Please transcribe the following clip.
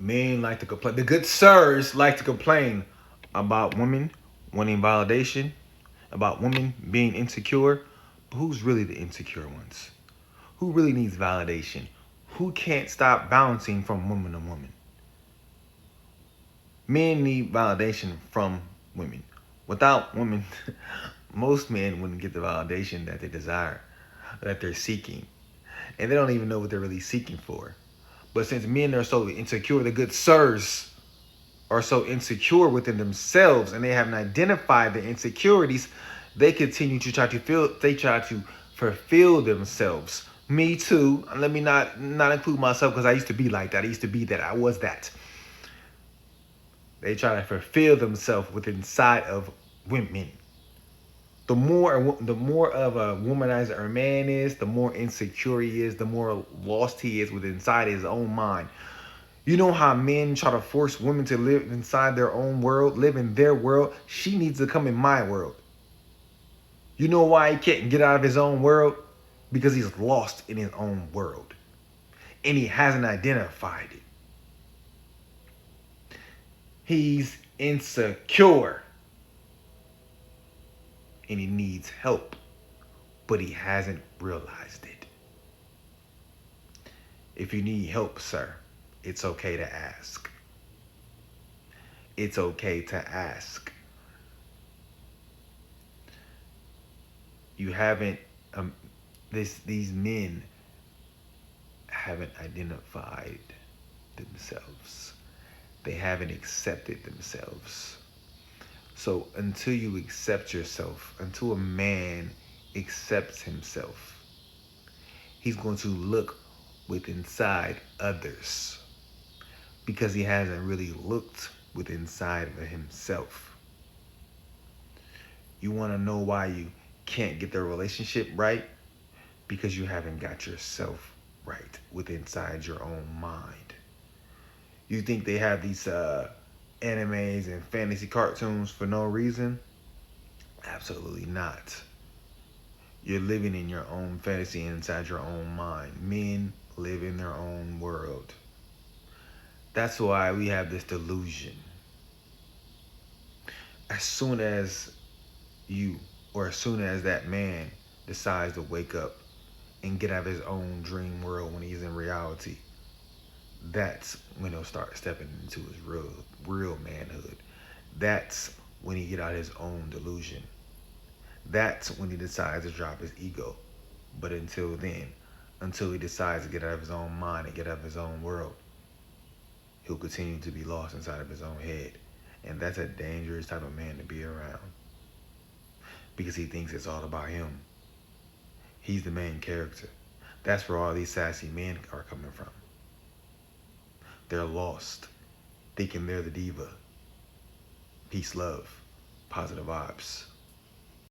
Men like to complain. The good sirs like to complain about women wanting validation, about women being insecure. But who's really the insecure ones? Who really needs validation? Who can't stop bouncing from woman to woman? Men need validation from women. Without women, most men wouldn't get the validation that they desire, that they're seeking. And they don't even know what they're really seeking for. But since men are so insecure, the good sirs are so insecure within themselves and they haven't identified the insecurities, they continue to try to fulfill themselves. Me too. Let me not include myself because I used to be like that. I used to be that. I was that. They try to fulfill themselves within inside of women. The more of a womanizer a man is, the more insecure he is, the more lost he is within inside his own mind. You know how men try to force women to live inside their own world, live in their world? She needs to come in my world. You know why he can't get out of his own world? Because he's lost in his own world. And he hasn't identified it. He's insecure. And he needs help. But he hasn't realized it. If you need help, sir, it's okay to ask. It's okay to ask. You haven't, these men haven't identified themselves. They haven't accepted themselves. So until you accept yourself, until a man accepts himself, he's going to look with inside others because he hasn't really looked with inside of himself. You want to know why you can't get the relationship right? Because you haven't got yourself right with inside your own mind. You think they have these animes and fantasy cartoons for no reason? Absolutely not. You're living in your own fantasy inside your own mind. Men live in their own world. That's why we have this delusion. As soon as you, or as soon as that man decides to wake up and get out of his own dream world when he's in reality, that's when he'll start stepping into his real manhood. That's when he get out his own delusion. That's when he decides to drop his ego. But until then, until he decides to get out of his own mind and get out of his own world, he'll continue to be lost inside of his own head. And that's a dangerous type of man to be around. Because he thinks it's all about him. He's the main character. That's where all these sassy men are coming from. They're lost, thinking they're the diva. Peace, love, positive vibes.